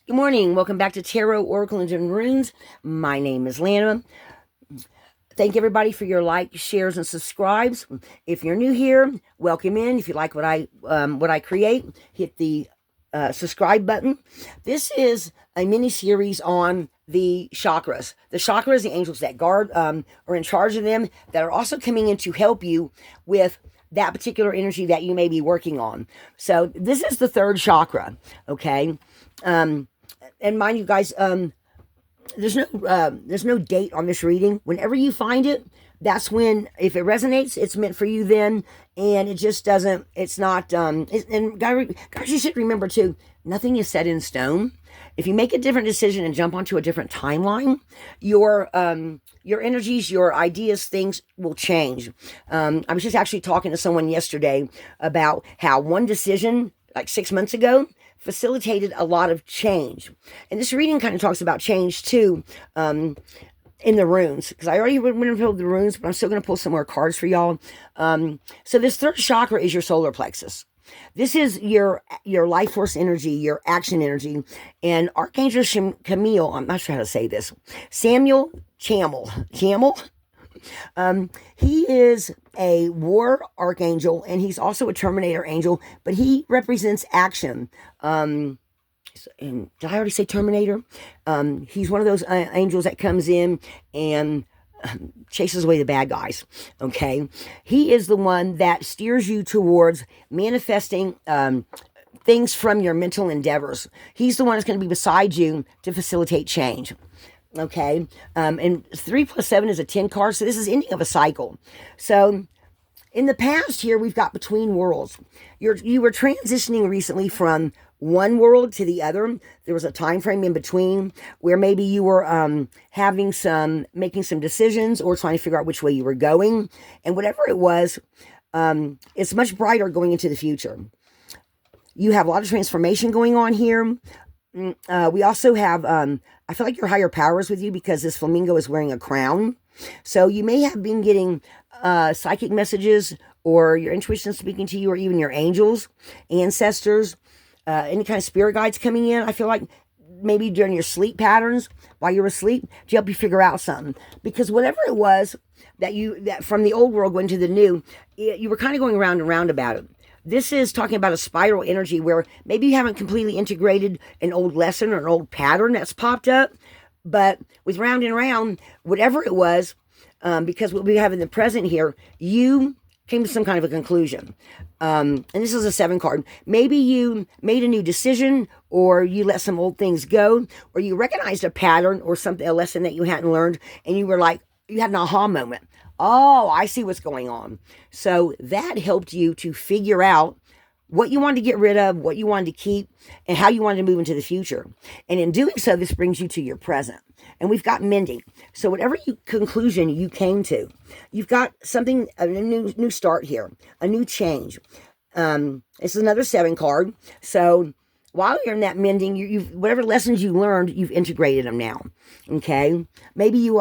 Good morning. Welcome back to Tarot, Oracle, and Runes. My name is Lana. Thank everybody for your likes, shares, and subscribes. If you're new here, welcome in. If you like what I create, hit the subscribe button. This is a mini series on the chakras. The chakras, the angels that guard, are in charge of them, that are also coming in to help you with that particular energy that you may be working on. So this is the third chakra. Okay. And mind you guys, there's no date on this reading. Whenever you find it, that's when, if it resonates, it's meant for you then, and it just doesn't, it's not, and guys, you should remember too, nothing is set in stone. If you make a different decision and jump onto a different timeline, your energies, your ideas, things will change. I was just actually talking to someone yesterday about how one decision, like 6 months ago, facilitated a lot of change. And this reading kind of talks about change too, in the runes, because I already went and pulled the runes, but I'm still going to pull some more cards for y'all. So this third chakra is your solar plexus. This is your life force energy, your action energy. And Archangel Chamuel, I'm not sure how to say this, Chamuel, he is a war archangel, and he's also a terminator angel, but he represents action. And did I already say terminator? He's one of those angels that comes in and chases away the bad guys. Okay. He is the one that steers you towards manifesting things from your mental endeavors. He's the one that's going to be beside you to facilitate change. Okay. And 3 + 7 is a 10 card. So this is ending of a cycle. So in the past here, we've got between worlds. You were transitioning recently from one world to the other. There was a time frame in between where maybe you were making some decisions or trying to figure out which way you were going. And whatever it was, it's much brighter going into the future. You have a lot of transformation going on here. We also have, I feel like your higher power is with you, because this flamingo is wearing a crown. So you may have been getting psychic messages, or your intuition speaking to you, or even your angels, ancestors, any kind of spirit guides coming in. I feel like maybe during your sleep patterns, while you're asleep, to help you figure out something. Because whatever it was that from the old world going to the new, you were kind of going round and round about it. This is talking about a spiral energy where maybe you haven't completely integrated an old lesson or an old pattern that's popped up, but with round and round, whatever it was, because what we have in the present here, you came to some kind of a conclusion. And this is a 7 card. Maybe you made a new decision, or you let some old things go, or you recognized a pattern or something, a lesson that you hadn't learned, and you were like, you had an aha moment. Oh, I see what's going on. So that helped you to figure out what you wanted to get rid of, what you wanted to keep, and how you wanted to move into the future. And in doing so, this brings you to your present. And we've got mending. So whatever conclusion you came to, you've got something, a new start here, a new change. This is another 7 card. So while you're in that mending, you've whatever lessons you learned, you've integrated them now. Okay? Maybe you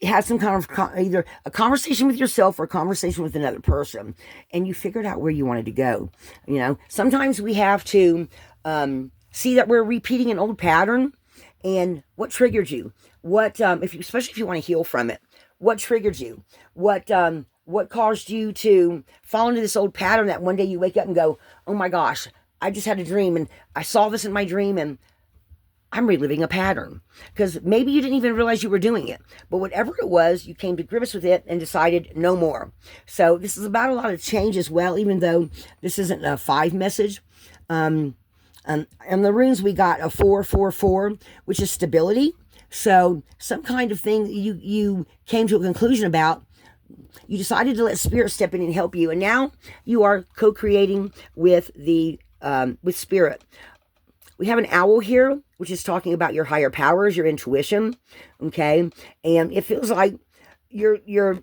had some kind of either a conversation with yourself or a conversation with another person, and you figured out where you wanted to go. You know, sometimes we have to see that we're repeating an old pattern, and what triggered you? What especially if you want to heal from it? What triggered you? What caused you to fall into this old pattern that one day you wake up and go, oh my gosh, I just had a dream, and I saw this in my dream, and I'm reliving a pattern. Because maybe you didn't even realize you were doing it. But whatever it was, you came to grips with it and decided no more. So this is about a lot of change as well, even though this isn't a 5 message. And the runes, we got a 444, which is stability. So some kind of thing you came to a conclusion about, you decided to let spirit step in and help you. And now you are co-creating with with spirit. We have an owl here, which is talking about your higher powers, your intuition, okay? And it feels like you're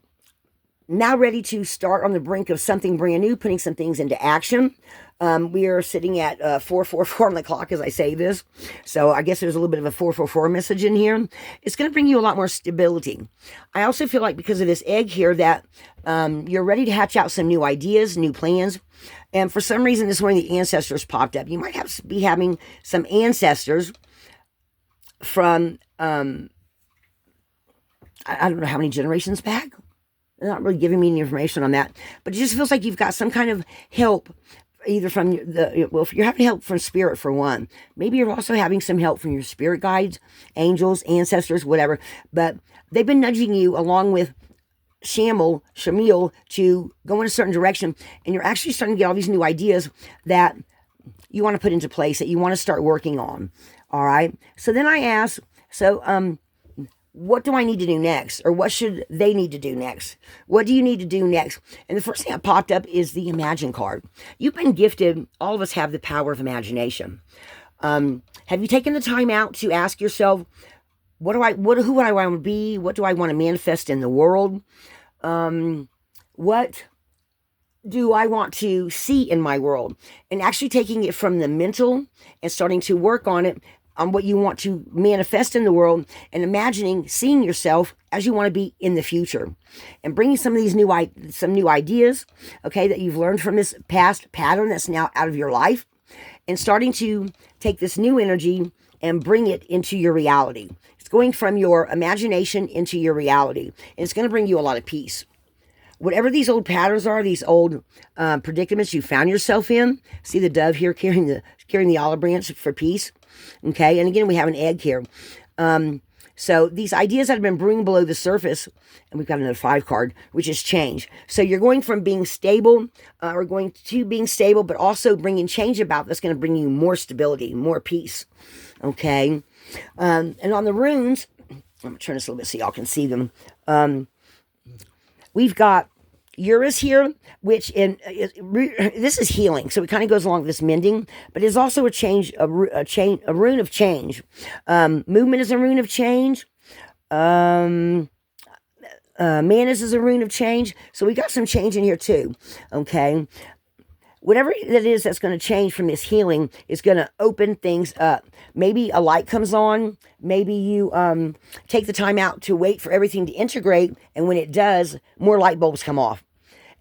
now ready to start on the brink of something brand new, putting some things into action. We are sitting at 444 on the clock as I say this. So I guess there's a little bit of a 444 message in here. It's going to bring you a lot more stability. I also feel like because of this egg here that you're ready to hatch out some new ideas, new plans. And for some reason, this morning the ancestors popped up. You might be having some ancestors from, I don't know how many generations back. They're not really giving me any information on that. But it just feels like you've got some kind of help, either from if you're having help from spirit for one. Maybe you're also having some help from your spirit guides, angels, ancestors, whatever. But they've been nudging you along with Chamuel to go in a certain direction, and you're actually starting to get all these new ideas that you want to put into place, that you want to start working on. All right. So then I ask, what do I need to do next? Or what should they need to do next? What do you need to do next? And the first thing that popped up is the Imagine card. You've been gifted, all of us have the power of imagination. Have you taken the time out to ask yourself, who would I want to be? What do I want to manifest in the world? What do I want to see in my world? And actually taking it from the mental and starting to work on it, on what you want to manifest in the world, and imagining seeing yourself as you want to be in the future, and bringing some of these new ideas, okay, that you've learned from this past pattern that's now out of your life, and starting to take this new energy and bring it into your reality. It's going from your imagination into your reality, and it's going to bring you a lot of peace. Whatever these old patterns are, these old predicaments you found yourself in. See the dove here carrying the olive branch for peace. Okay, and again, we have an egg here. So these ideas that have been brewing below the surface, and we've got another 5 card, which is change. So you're going from being stable, being stable, but also bringing change about that's going to bring you more stability, more peace. Okay, and on the runes, I'm going to turn this a little bit so y'all can see them. We've got Eurus here, which this is healing, so it kind of goes along with this mending, but it's also a rune of change. Movement is a rune of change. Manas is a rune of change. So we got some change in here too. Okay. Whatever that is that's going to change from this healing is going to open things up. Maybe a light comes on. Maybe you take the time out to wait for everything to integrate, and when it does, more light bulbs come off.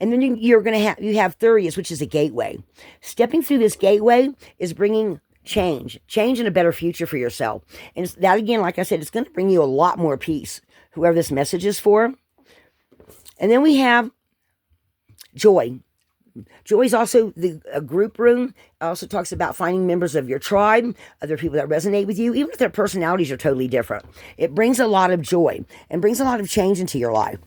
And then you have Thurius, which is a gateway. Stepping through this gateway is bringing change and a better future for yourself. And that, again, like I said, it's going to bring you a lot more peace, whoever this message is for. And then we have joy. Joy is also a group rune. It also talks about finding members of your tribe, other people that resonate with you, even if their personalities are totally different. It brings a lot of joy and brings a lot of change into your life.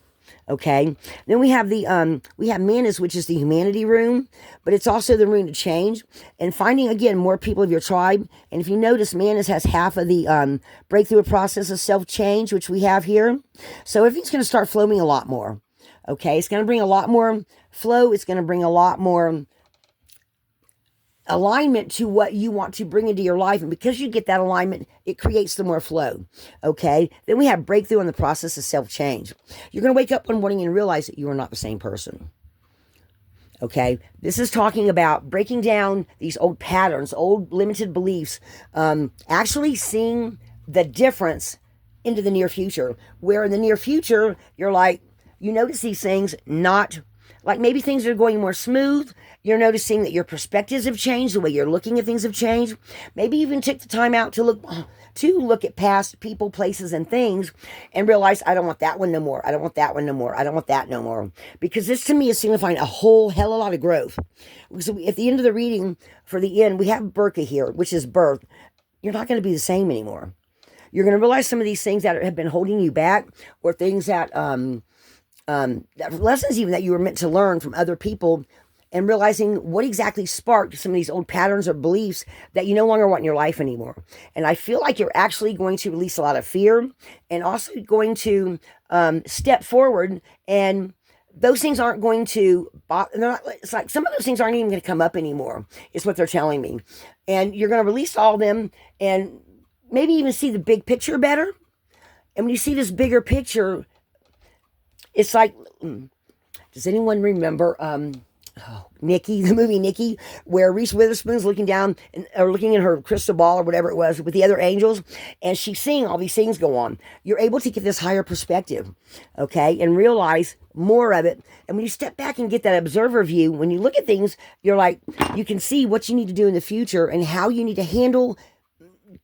Okay. Then we have Manas, which is the humanity rune, but it's also the rune of change, and finding, again, more people of your tribe. And if you notice, Manas has half of the breakthrough process of self-change, which we have here. So everything's going to start flowing a lot more. Okay. It's going to bring a lot more flow. It's going to bring a lot more alignment to what you want to bring into your life. And because you get that alignment, it creates the more flow. Okay. Then we have breakthrough in the process of self-change. You're going to wake up one morning and realize that you are not the same person. Okay. This is talking about breaking down these old patterns, old limited beliefs, actually seeing the difference into the near future, where in the near future, you're like, you notice these things, not like maybe things are going more smooth. You're noticing that your perspectives have changed, the way you're looking at things have changed. Maybe you even took the time out to look at past people, places, and things, and realize, I don't want that one no more. I don't want that one no more. I don't want that no more. Because this, to me, is signifying a whole hell of a lot of growth. So at the end of the reading, for the end, we have Burka here, which is birth. You're not going to be the same anymore. You're going to realize some of these things that have been holding you back, or things that lessons even that you were meant to learn from other people, and realizing what exactly sparked some of these old patterns or beliefs that you no longer want in your life anymore. And I feel like you're actually going to release a lot of fear, and also going to step forward, and those things aren't going to, it's like some of those things aren't even going to come up anymore, is what they're telling me. And you're going to release all of them, and maybe even see the big picture better. And when you see this bigger picture, it's like, does anyone remember, Nikki, the movie Nikki, where Reese Witherspoon's looking down or looking in her crystal ball or whatever it was with the other angels, and she's seeing all these things go on. You're able to get this higher perspective, okay, and realize more of it. And when you step back and get that observer view, when you look at things, you're like, you can see what you need to do in the future and how you need to handle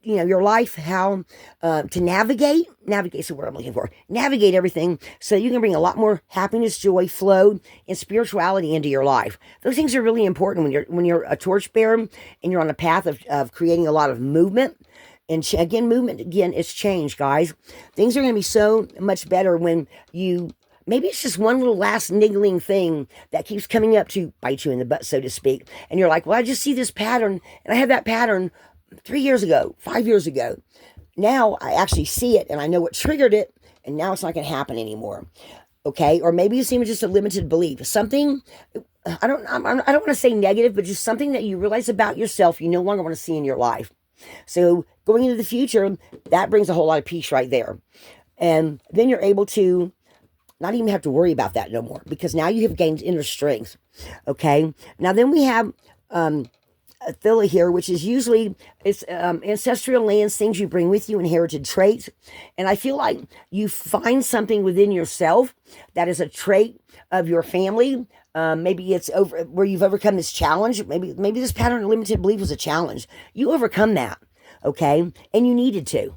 your life, how to navigate's the word I'm looking for, navigate everything so you can bring a lot more happiness, joy, flow, and spirituality into your life. Those things are really important when you're a torchbearer and you're on a path of creating a lot of movement. And movement is change, guys. Things are going to be so much better when maybe it's just one little last niggling thing that keeps coming up to bite you in the butt, so to speak. And you're like, well, I just see this pattern, and I had that pattern 3 years ago, 5 years ago. Now I actually see it and I know what triggered it, and now it's not going to happen anymore. Okay? Or maybe it's even just a limited belief. Something, I don't want to say negative, but just something that you realize about yourself you no longer want to see in your life. So going into the future, that brings a whole lot of peace right there. And then you're able to not even have to worry about that no more, because now you have gained inner strength. Okay? Now then we have Thilla here, which is usually it's ancestral lands, things you bring with you, inherited traits. And I feel like you find something within yourself that is a trait of your family. Maybe it's over where you've overcome this challenge. Maybe this pattern of limited belief was a challenge. You overcome that, okay? And you needed to.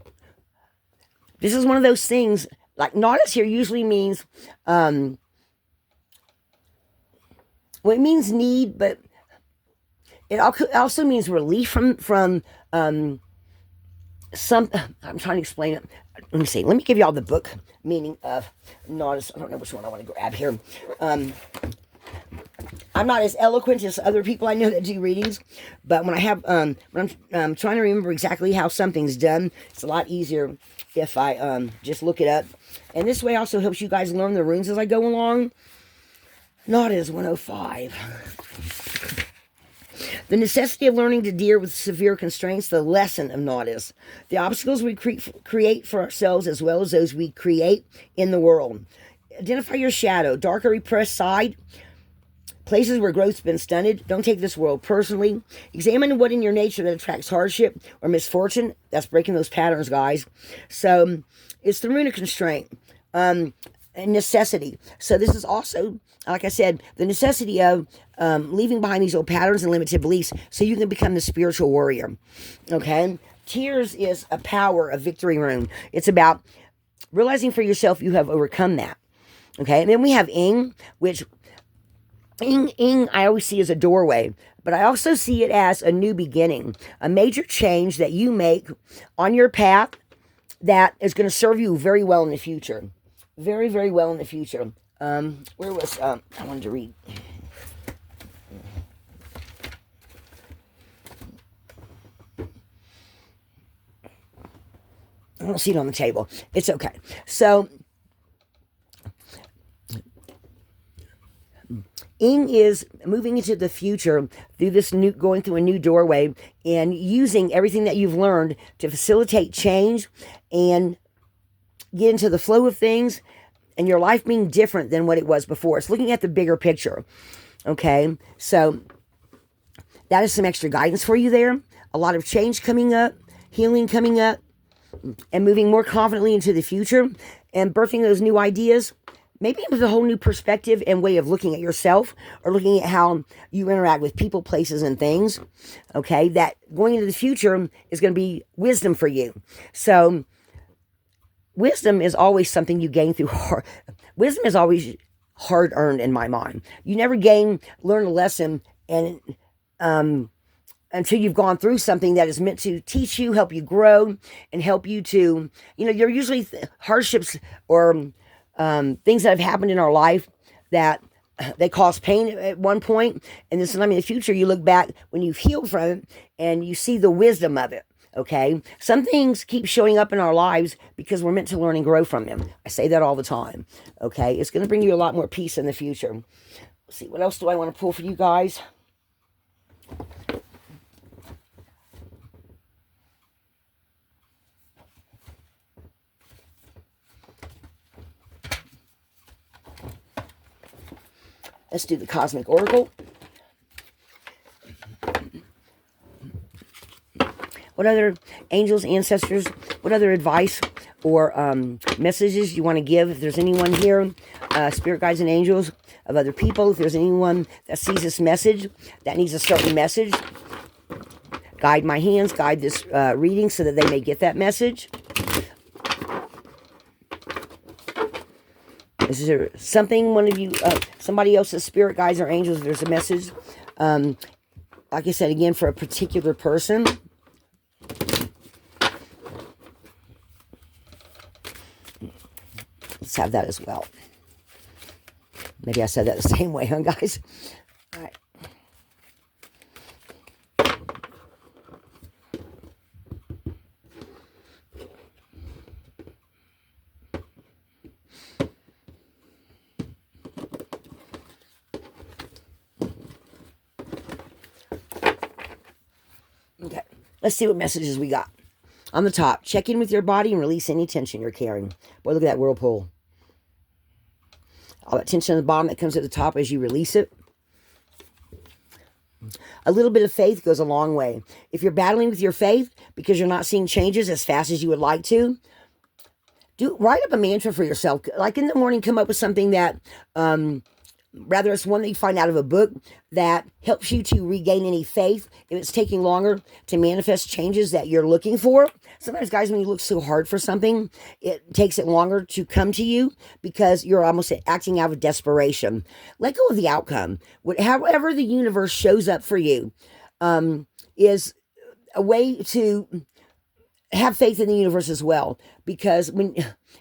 This is one of those things, like Nautis here usually means, well, it means need, but it also means relief from some. I'm trying to explain it. Let me see. Let me give you all the book meaning of Nautis. I don't know which one I want to grab here. I'm not as eloquent as other people I know that do readings, but when I have when I'm trying to remember exactly how something's done, it's a lot easier if I just look it up. And this way also helps you guys learn the runes as I go along. Nautis 105. The necessity of learning to deal with severe constraints, the lesson of Nautis. The obstacles we create for ourselves as well as those we create in the world. Identify your shadow, dark or repressed side, places where growth's been stunted. Don't take this world personally. Examine what in your nature that attracts hardship or misfortune. That's breaking those patterns, guys. So it's the rune of constraint. And necessity. So this is also, like I said, the necessity of leaving behind these old patterns and limited beliefs so you can become the spiritual warrior. Okay? Tears is a power of victory rune. It's about realizing for yourself you have overcome that. Okay? And then we have Ing, which Ing I always see as a doorway, but I also see it as a new beginning, a major change that you make on your path that is going to serve you very well in the future. Very, very well in the future. Where was, I wanted to read. I don't see it on the table. It's okay. So, Ing is moving into the future through this going through a new doorway and using everything that you've learned to facilitate change and get into the flow of things and your life being different than what it was before. It's looking at the bigger picture. Okay, so that is some extra guidance for you there. A lot of change coming up, healing coming up, and moving more confidently into the future and birthing those new ideas. Maybe with a whole new perspective and way of looking at yourself or looking at how you interact with people, places, and things. Okay, that going into the future is going to be wisdom for you. So wisdom is always something you gain through wisdom is always hard earned in my mind. You never learn a lesson and until you've gone through something that is meant to teach you, help you grow, and help you to, you're usually hardships or things that have happened in our life that they cause pain at one point, and then sometime in the future you look back when you've healed from it and you see the wisdom of it. Okay, some things keep showing up in our lives because we're meant to learn and grow from them. I say that all the time. Okay, it's going to bring you a lot more peace in the future. Let's see, what else do I want to pull for you guys? Let's do the Cosmic Oracle. What other angels, ancestors, what other advice or messages you want to give? If there's anyone here, spirit guides and angels of other people, if there's anyone that sees this message, that needs a certain message, guide my hands, guide this reading so that they may get that message. Is there something, one of you, somebody else's spirit guides or angels, there's a message, like I said, again, for a particular person. Let's have that as well. Maybe I said that the same way, huh, guys? All right. Okay, let's see what messages we got. On the top, check in with your body and release any tension you're carrying. Boy, look at that whirlpool. All that tension on the bottom that comes at the top as you release it. A little bit of faith goes a long way. If you're battling with your faith because you're not seeing changes as fast as you would like to, write up a mantra for yourself. Like in the morning, come up with something that, rather it's one that you find out of a book that helps you to regain any faith if it's taking longer to manifest changes that you're looking for. Sometimes, guys, when you look so hard for something, it takes it longer to come to you because you're almost acting out of desperation. Let go of the outcome. However the universe shows up for you is a way to have faith in the universe as well. Because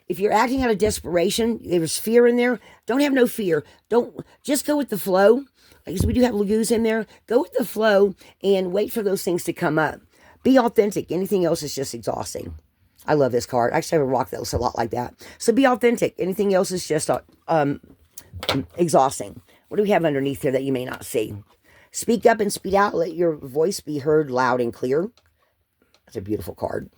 if you're acting out of desperation, there's fear in there. Don't have no fear. Just go with the flow. Because we do have lagoons in there. Go with the flow and wait for those things to come up. Be authentic. Anything else is just exhausting. I love this card. I actually have a rock that looks a lot like that. So be authentic. Anything else is just exhausting. What do we have underneath here that you may not see? Speak up and speak out. Let your voice be heard loud and clear. That's a beautiful card.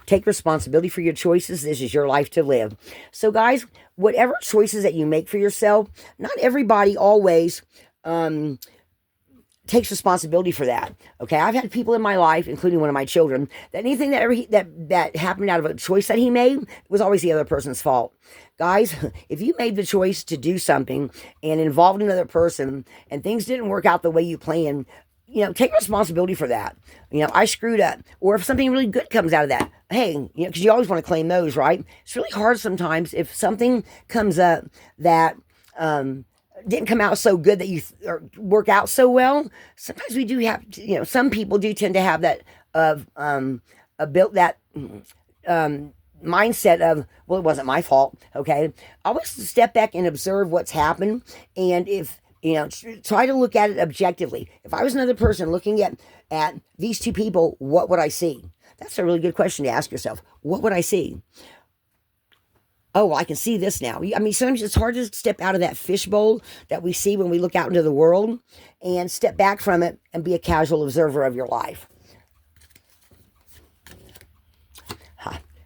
Take responsibility for your choices. This is your life to live. So, guys, whatever choices that you make for yourself, not everybody always takes responsibility for that. Okay, I've had people in my life, including one of my children, that anything that happened out of a choice that he made was always the other person's fault. Guys, if you made the choice to do something and involved another person and things didn't work out the way you planned, take responsibility for that. I screwed up. Or if something really good comes out of that, hey, because you always want to claim those, right? It's really hard sometimes if something comes up that didn't come out so good that you work out so well. Sometimes we do have, some people do tend to have that built that mindset of, well, it wasn't my fault. Okay, always step back and observe what's happened, and if try to look at it objectively. If I was another person looking at these two people, what would I see? That's a really good question to ask yourself. What would I see? Oh, well, I can see this now. I mean, sometimes it's hard to step out of that fishbowl that we see when we look out into the world and step back from it and be a casual observer of your life.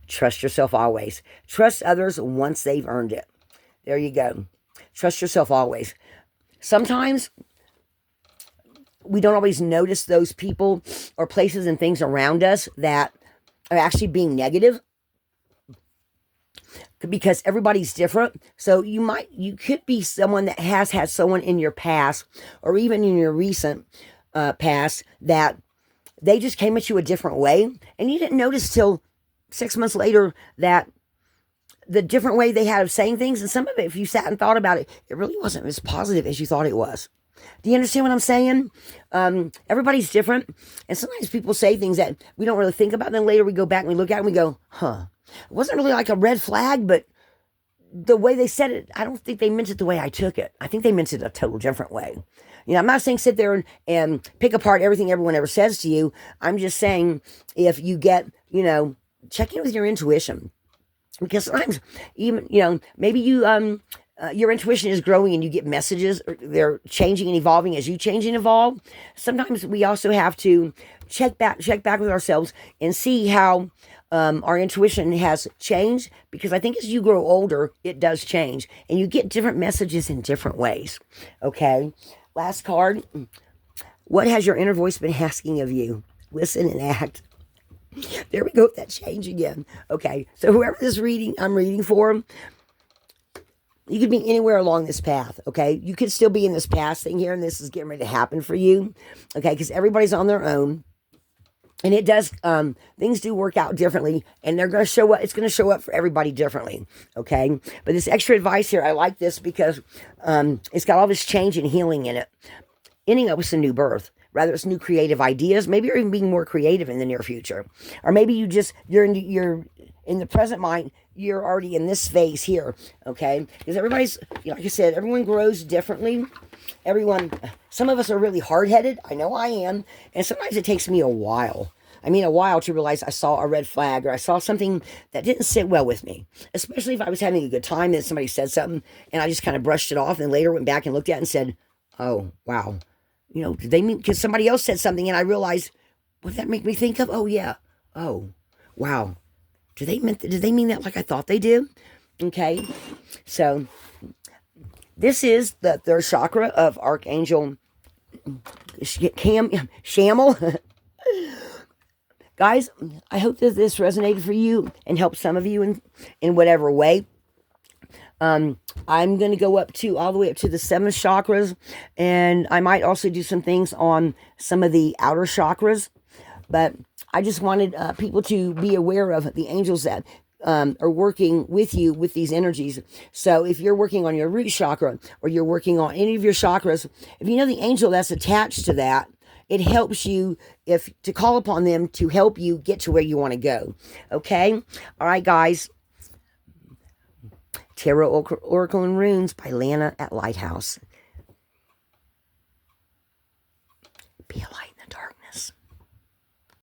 Trust yourself always. Trust others once they've earned it. There you go. Trust yourself always. Sometimes we don't always notice those people or places and things around us that are actually being negative because everybody's different. So you could be someone that has had someone in your past or even in your recent past that they just came at you a different way and you didn't notice till 6 months later that the different way they had of saying things, and some of it, if you sat and thought about it, it really wasn't as positive as you thought it was. Do you understand what I'm saying? Everybody's different, and sometimes people say things that we don't really think about, and then later we go back and we look at it and we go, it wasn't really like a red flag, but the way they said it, I don't think they meant it the way I took it. I think they meant it a total different way. I'm not saying sit there and pick apart everything everyone ever says to you. I'm just saying if you get, check in with your intuition. Because sometimes even, maybe your intuition is growing and you get messages, or they're changing and evolving as you change and evolve. Sometimes we also have to check back with ourselves and see how our intuition has changed, because I think as you grow older, it does change and you get different messages in different ways. Okay. Last card. What has your inner voice been asking of you? Listen and act. There we go with that change again. Okay, so whoever this reading I'm reading for, you could be anywhere along this path, okay? You could still be in this past thing here, and this is getting ready to happen for you, okay? Because everybody's on their own. And it does, things do work out differently, and they're going to show up, it's going to show up for everybody differently, okay? But this extra advice here, I like this because it's got all this change and healing in it. Ending up with some new birth. Rather, it's new creative ideas. Maybe you're even being more creative in the near future. Or maybe you're in the present mind, you're already in this phase here, okay? Because everybody's, like I said, everyone grows differently. Some of us are really hard-headed. I know I am. And sometimes it takes me a while. I mean, a while to realize I saw a red flag or I saw something that didn't sit well with me. Especially if I was having a good time and somebody said something and I just kind of brushed it off and later went back and looked at it and said, oh, wow. Did they mean, because somebody else said something and I realized, what did that make me think of? Oh, yeah. Oh, wow. Did they mean that like I thought they did? Okay. So, this is the third chakra of Archangel Chamuel. Guys, I hope that this resonated for you and helped some of you in whatever way. I'm going to go all the way up to the 7 chakras, and I might also do some things on some of the outer chakras, but I just wanted people to be aware of the angels that are working with you with these energies. So if you're working on your root chakra or you're working on any of your chakras, if you know the angel that's attached to that, it helps you to call upon them to help you get to where you want to go. Okay? All right, guys. Tarot Oracle and Runes by Lana at Lighthouse. Be a light.